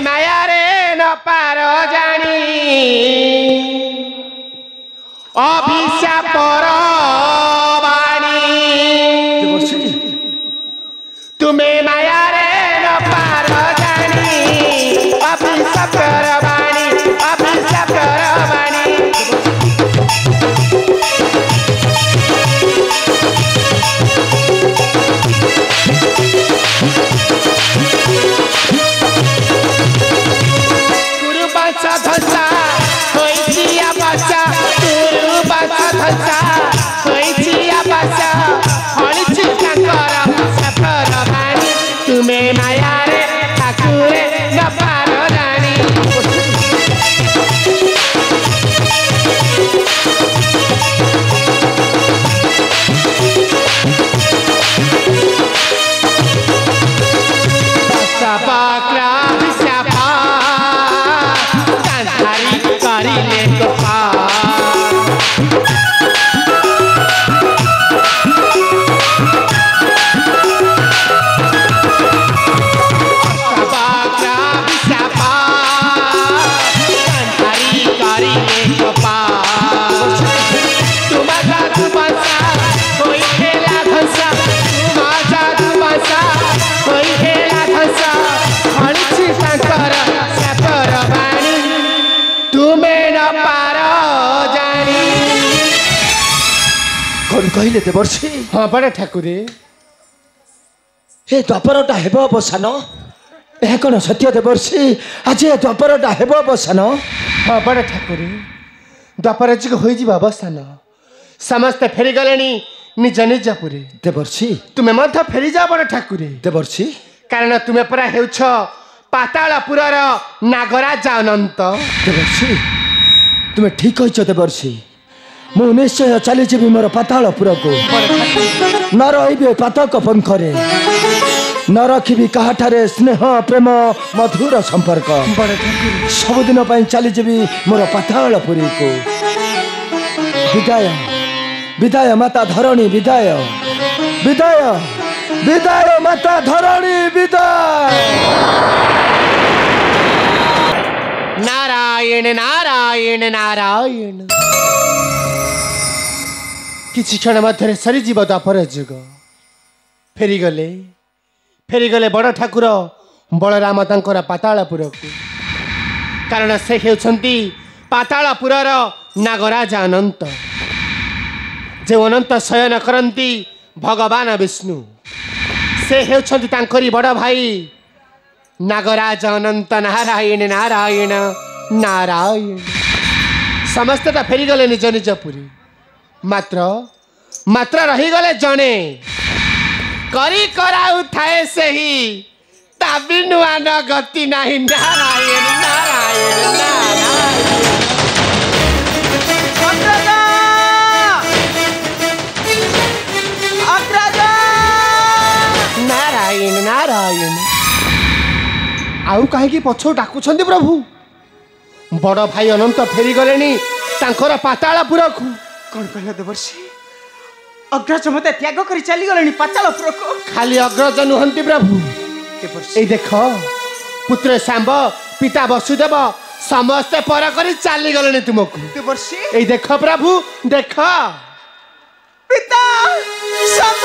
माया रे न पार जानी अभिशापर बाणी तुम्हें माया रे न पार जानी अभिशापर बाणी अभिशापर बाणी धसा होइछिया बाचा तुरु बाचा धसा होइछिया बाचा हलिछि ताकर सफर बाणी तुमे माया रे ठाकुरे न पार जानी बसा बाकरा विशापा कहले देवर्षि हाँ बड़े ठाकुरे ए द्वापरटा हेब अवसान यह कौन सत्य देवर्षि आज ए द्वापरटा हेब अवसान हाँ बड़े ठाकुरे द्वापर जी हो अवसान समस्ते फेरीगले निज निज पुरी देवर्षि तुम्हें मध्य फेरी जा बड़े ठाकुरे देवर्षि कारण तुम्हें परा हेउछ पातालपुरर नागराज अनंत देवर्षि तुम्हें ठीक कह देवर्षि मु निश्चय चली जी मोर पातालपुर को न रही पातक पंखरे न रखी कहाठारे स्नेह प्रेम मधुर संपर्क सबुदिन चली जी मोर पातालपुरी को विदाय विदाय माता धरणी विदाय विदाय विदाय माता धरणी विदाय नारायण नारायण नारायण किछि क्षण मध्य सरीजीव द्वापर जुग फेरीगले बड़ ठाकुर बलराम तांकर पातालपुर को कारण से हेउछंती पातालपुरर नागराज अनंत जे अनंत शयन करती भगवान विष्णु से हेउछंती तांकरी बड़ भाई नागराज अनंत नारायण नारायण नारायण समस्त तो फेरीगले निज निज पुरी मात्र मात्र रहीगले जने करी कराउ थाए से ही ताबी नुआ न गति नहीं नारायण नारायण नारायण नारायण नारायण आउ कहीं पछ डाकुछंती प्रभु बड़ भाई अनंत फेरीगले तांकर पातालपुर को कौन कहला देवर्षि अग्रज मत त्याग कर चली गले पातालपुर को खाली अग्रज नुहंती प्रभु ए देख पुत्र सांब पिता वसुदेव समस्ते पर करी चली गले तुमको देवर्षि ए देख प्रभु देख पिता सांब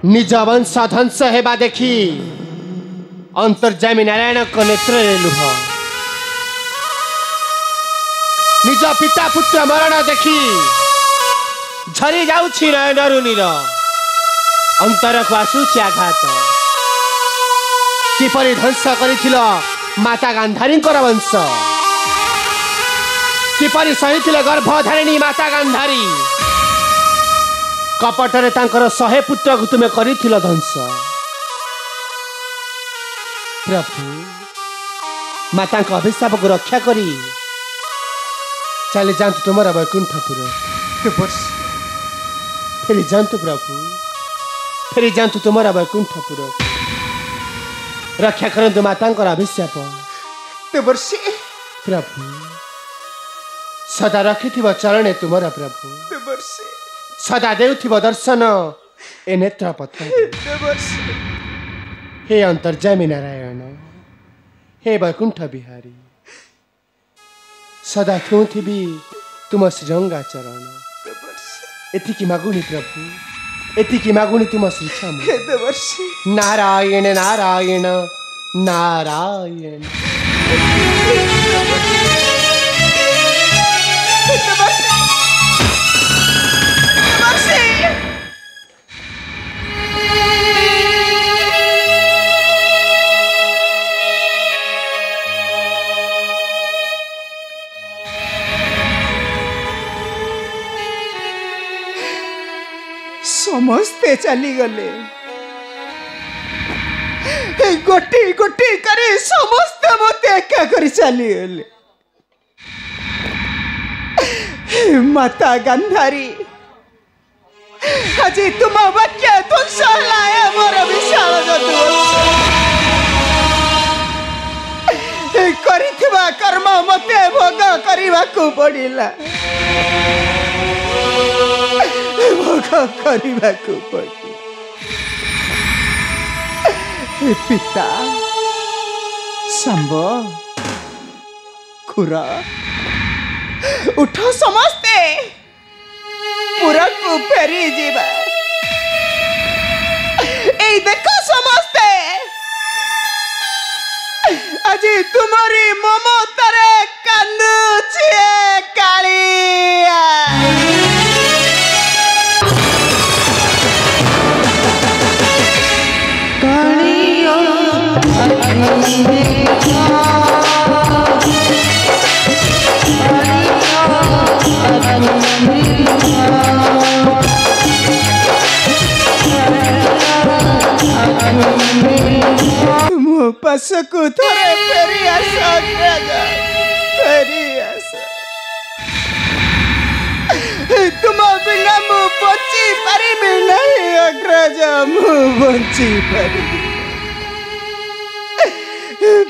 निज वंश ध्वंस हेबा देखी अंतर्जामी नारायण को नेत्र लुह निज पिता पुत्र मरण देखी झरी जाउछि नयनरु नीर अंतर को आसुछि आघात किपरि ध्वंस करिथिल माता गांधारी वंश किपरि सहिथिले गर्भधारिणी माता गांधारी कपटरे तांकर 100 पुत्र को तुमे करिथिल ध्वंस प्रभु माता का अभिशाप को रक्षा करी चले जातु तुम वैकुंठपुर फेरि जान्तु प्रभु फेरि जान्तु तुमरा वैकुण्ठपुर रक्षा करन्तु मातांकर अभिशाप देवर्षि प्रभु सदा रखिथिब चरणे तुमरा प्रभु देवर्षि सदा देउथिब दर्शन ए नेत्र पत्र देवर्षि हे अंतर्जामी नारायण हे वैकुंठ बिहारी सदा थुथिबी तुम श्रीरंगा चरण एतिकी मागुनी प्रभु एतिकी मागुनी तुम श्री छम देवर्षि नारायण नारायण नारायण समस्ते चली गले गोटी गोटी करे समस्ते मते एका करी चली गले माता गांधारी आज तुम वाक्य ध्वंस है मोर विशाल करिथिबा कर्म मते भोग करने को पड़िला भोग करने को पड़िला पिता सांब खुरा उठ समस्ते पूरा को फेरी जीवा ए देखो समस्ते आज तुम्हारी ममतारे कांदुछे कालिया मो पसकु थोड़े फेरी आसा फेरी आसा तुम बिना मु बची पारिबि नहीं अग्रज मु बची पारिबि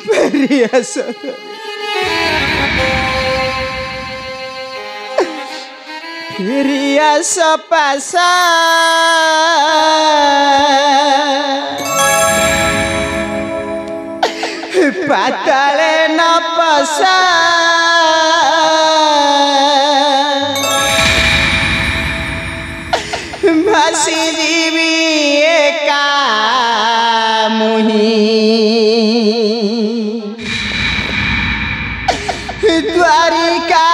फेरी आसा फेरी आसा पासा पाताले न पसा भासी जीवी एका मुही द्वारिका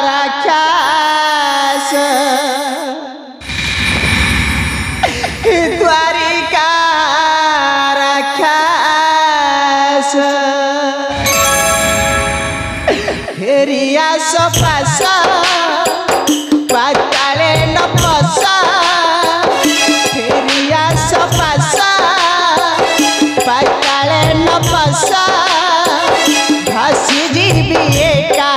राक्षस द्वारिका राक्षस फेरिया सपास पाताले न पसा फेरिया सपास पाताले न पसा भासी जीवी एका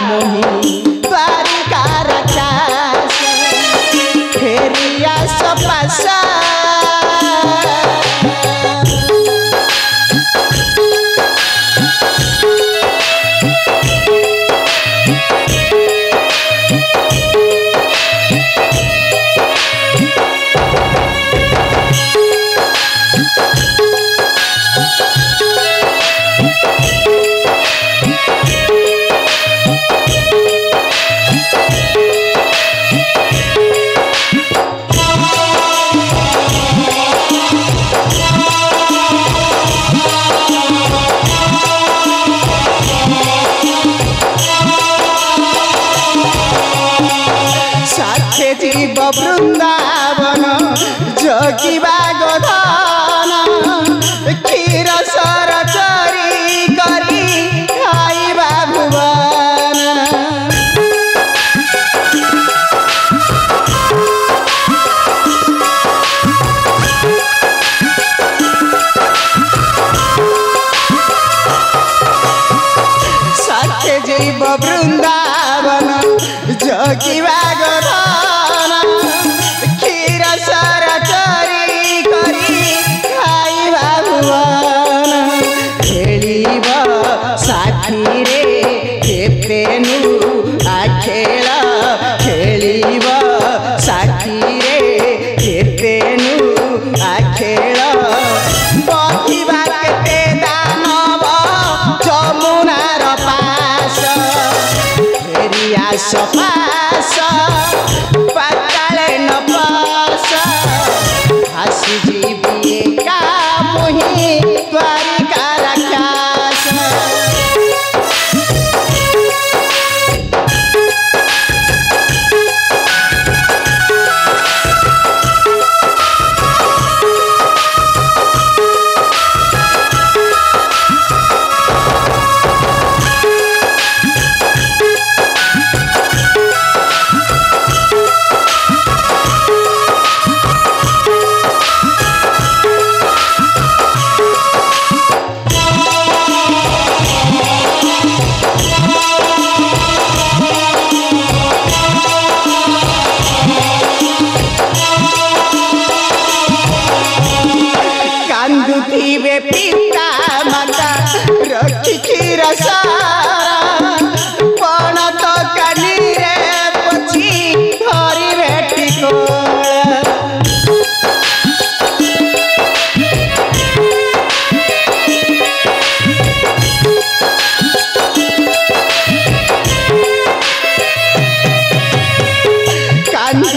मुही द्वारिका राक्षस फेरिया सपास जीव वृंदावन जगिबा गोधन क्षीर सर चरी करी खाइबा भुवन साथे जीव वृंदावन जगिबा गोधन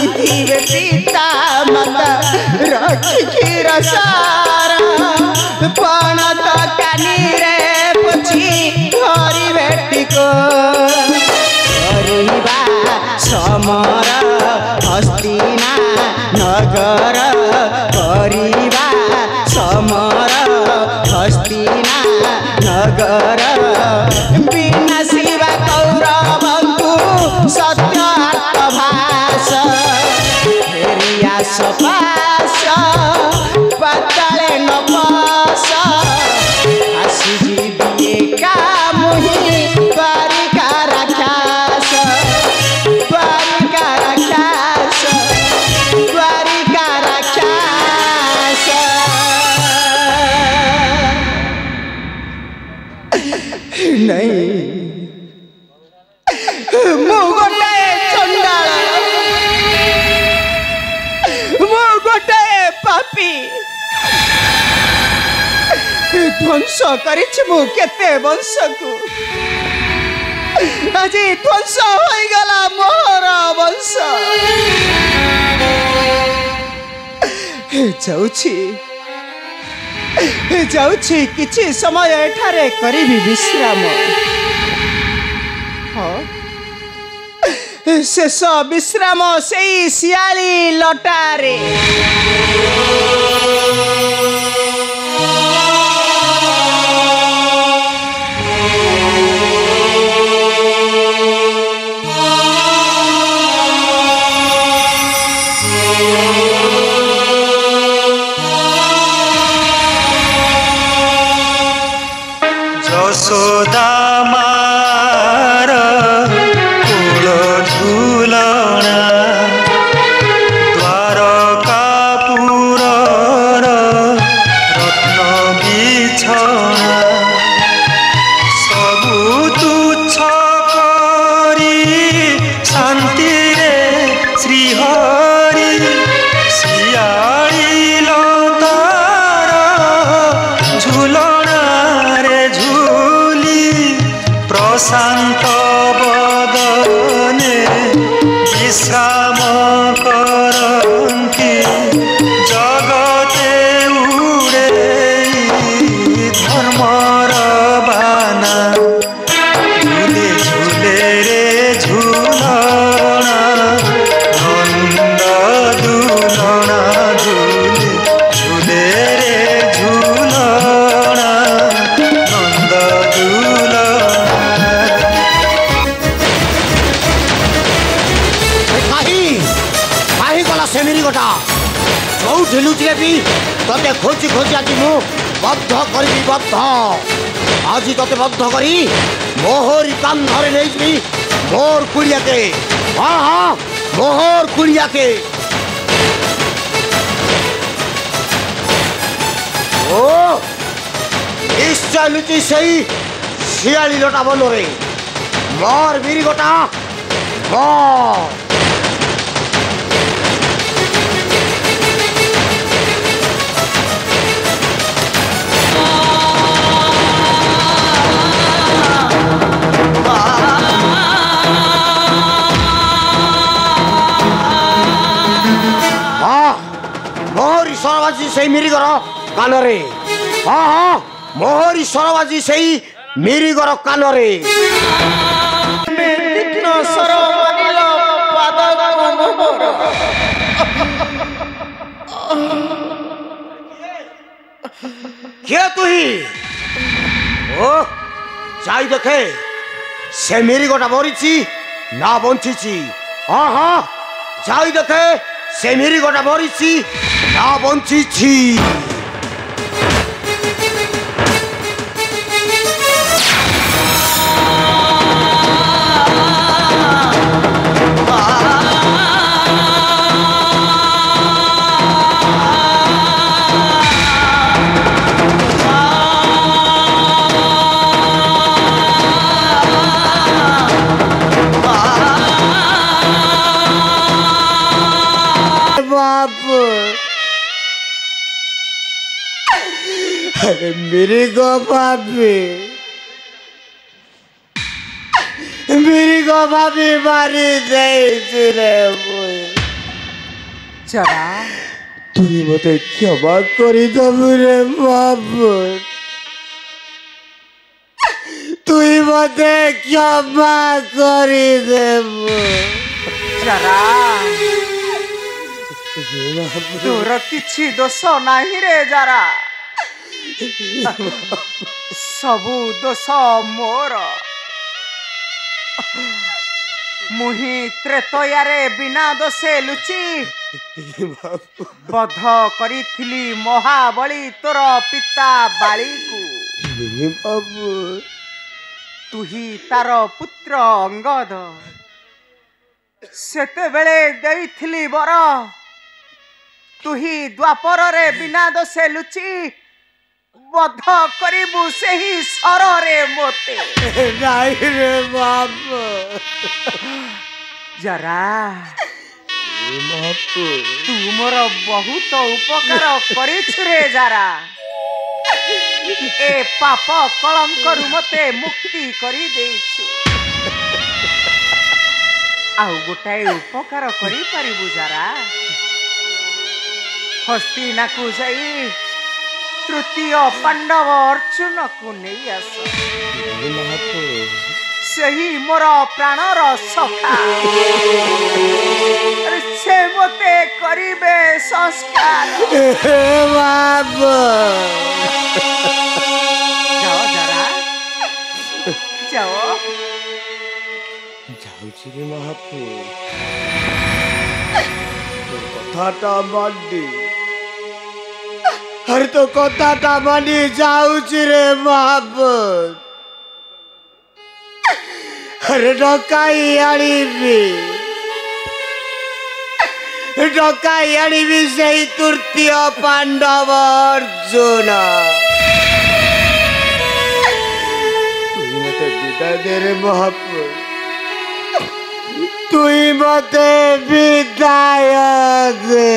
खाइथिबे पिता माता रखी क्षीर सारा पण तो कानी रे पुछी हरि बेटी को करवा समर हस्तिना नगर करवा समर हस्तिना नगर बिना शिवा कौरवंकु सत्य आत्मभाष फेरिया सपास पाताले नपास आसी जीविए का मुहि द्वारिका राक्षस द्वारिका राक्षस द्वारिका राक्षस नहीं मु गोटे चंडाल मु गोटे पापी ध्वंस करिछि मु केते वंश को आज ध्वंस होई गला मोर वंश जाउछि किछि समय एठारे करिबि विश्राम शेष विश्राम सेई सियाली लटारे यशोदा मार कुल झुलना द्वारकापुरर रत्न बिछना सबु तुच्छ करी शांति रे श्रीहरि सियाली लतार झुलना प्रशांत बदने विश्राम करती जगते उड़े धर्मर बाना झूले झूले रे झूलना नंद दुलना झूले झूले रे झूलना नंद दुलना सेमिरी गोटा जो लुचिले भी ते खोजी खोजी आज मु बद्ध करी बद्ध आज ते बद्ध करी मोहरी कांधरे नहीं मोर कुड़िया के हाँ हाँ मोहर कुड़िया के ओ निश्चय लुचि सही शियाली लोटा बनरे मोर बीरी गोटा मोर मोहरी सरबाजी से मेरी घर कानरे हाँ हाँ मोहरी सरबाजी से मेरी घर कानरे क्या तु ही ओ जाई देखे से मेरी गोटा मरी ना बंची हाँ हाँ जाई देखे से मेरी गोटा मरी ना बंची अरे मेरी गो भाभी मारी दे रे जरा তুই মতে ক্ষমা করে দেবু রে মহাপুর তুই মতে ক্ষমা করে দেবু जरा तोर किछि दोष नाही रे जरा सबु दोष मोर मुही त्रेतयारे बिना दोषे लुचि बध करिथिली महाबली तोर पिता बाली को तुही तार पुत्र अंगद सेते बेले देइथिली बर तुही द्वापर रे बिना दोषे लुचि बध करिबु सेही सर रे मोते নাই রে বাপ जरा মহাপুর तू मोर बहुत उपकार करिछु रे जरा ए पाप कलंकरु मते मुक्ति करी देइछु आउ गोटाए उपकार करी पारिबु जरा हस्तिनाकु जाई तृतीय पांडव अर्जुन को नहीं आस सही मोर प्राणर सखा से मते करिबे संस्कार বাপ जाओ जरा जाओ যাଉଛି রে মহাপুর তোর কথাটা মানি আরে তো কথাটা মানি যাଉଛି রে মহাপুর আরে ডকাই আনিবি সেই তৃতীয় পাণ্ডব অর্জুন তুই মতে বিদায় দে রে মহাপুর তুই মতে বিদায় দে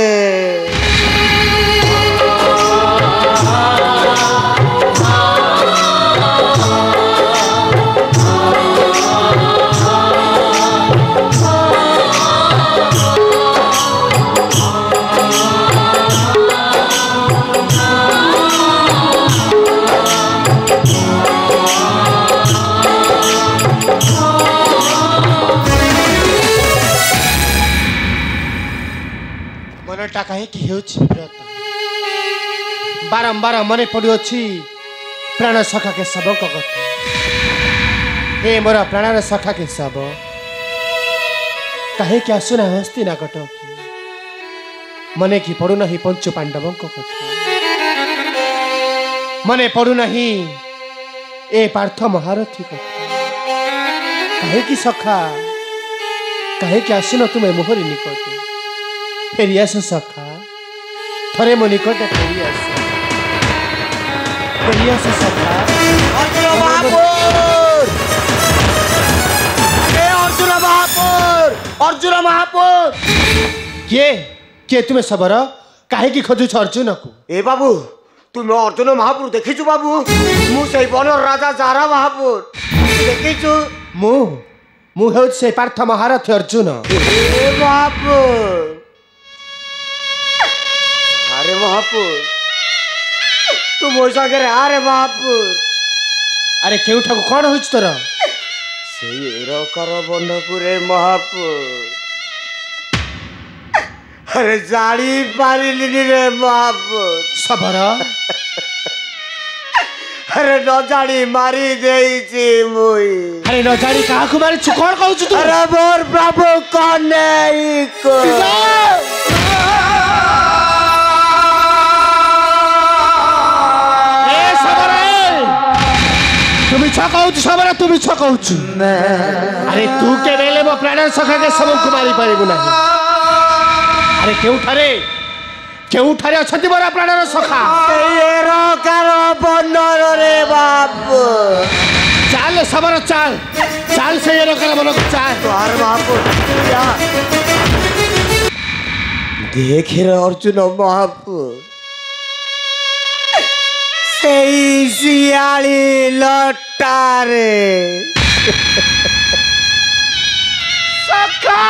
मनटा कहीं हेत बारंबार मन पड़ुअछि प्राण सखा के शव कथा हे मोर प्राणर सखा के शव कहीं क्या सुना हस्ती ना कटकी मने की पड़ू नहीं पंच पांडवों कथा मने पड़ू नहीं ए पार्थ महारथी कथा कहीं की सखा कहीं क्या सुनो तुम्हें मोहरी निकट फेरी आस सखा थरे मो निकट फेरी आस सखा अर्जुन महापुर ए अर्जुन महापुर अर्जुन महापुर किए तुम्हें सबर काहे की खोजुछ अर्जुन को ए बाबू तुम अर्जुन महापुर देखिछु बाबू मु से बनर राजा जारा महापुर देखिछु मु हेउ से पार्थ महारथी अर्जुन ए महापुर अरे महापुर तू मो सागे अरे महापुर अरे केउठा को कोन होइछ तोरा से एरकर बनकु रे महापुर अरे जाड़ी पारिलिनी रे महापुर सबर अरे न जाड़ी मारी देइछि मुई अरे न जाड़ी काहा को मारी छु कोन कहू छु तू अरे मोर प्रभु कोन नहीं को सबरा तुम छकाउछु अरे तू के बेले मो प्राण सखा के सब को मारी पारिबु नाही अरे केउठारे अछति मोरा प्राणर सखा एरो कार बनर रे बाप चाल सबरा चाल से एरो कार मन चाल तोर बाप देख रे अर्जुन महापुर सियाली लटारे सखा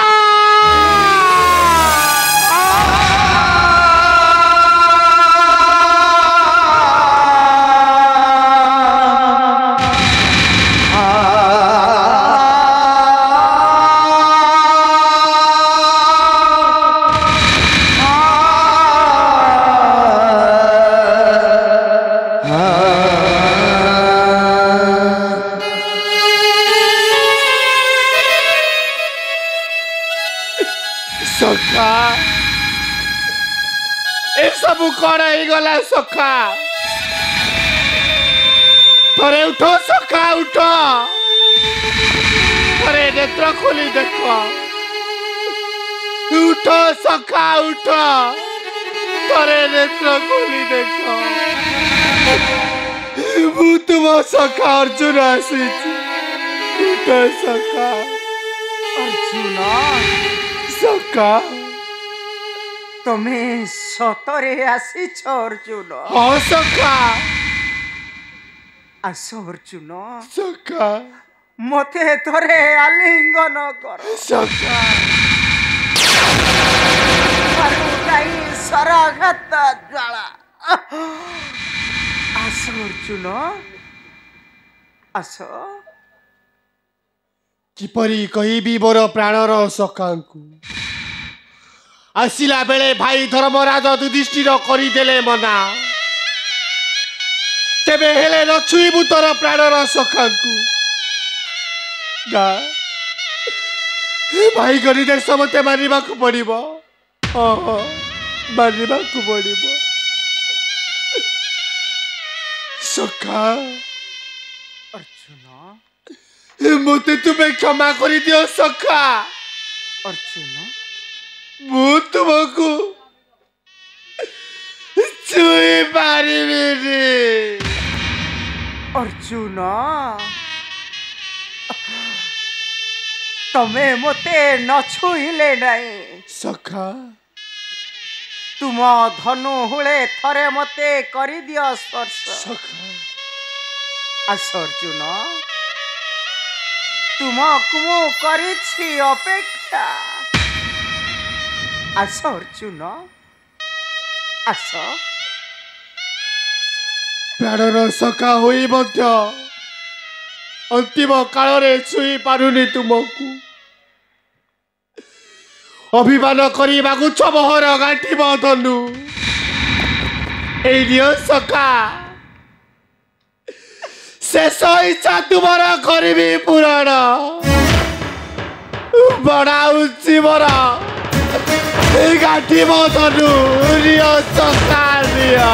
सखा ए सब कौन ही गला सखा थरे उठो सखा उठो थरे नेत्र खोली देखो उठो सखा उठो थरे नेत्र खोली देखो मु तुम सखा अर्जुन आसी उठो सखा अर्जुन सखा तुम्हें सतरे आसीछ अर्जुन हाँ सखा आस अर्जुन सखा मते थरे आलिंगन कर सखा सराघात ज्वाला आस अर्जुन आस किपरि कहबी मोर प्राणर सखांकु आसिला बेले भाई धर्मराज युधिष्ठिर करदेले मना तेबे हेले न छुईबु तोर प्राणर सखांकु भाई निर्देश मते मानिबाकु पड़िबो मानिबाकु पड़िबो सखा अर्जुन मते तुम्हें क्षमा कर दियो सखा अर्जुन मु तुमको छुई पारिबिनी अर्जुन तमे मते न छुईले नहीं सखा तुम धनु हुले थरे मते करी दियो स्पर्श सखा आस अर्जुन तुमको मु करिछि अपेक्षा आस अर्जुन आस प्राणर सखा होई मध्य अंतिम काल रे छुई पारुनी तुमको अभिमान करने छबहर गांठी धनु एलियो सखा शेष इच्छा तुमर करी पुराण बढ़ाऊँची मोर गांठी धनु रियो सखा रियो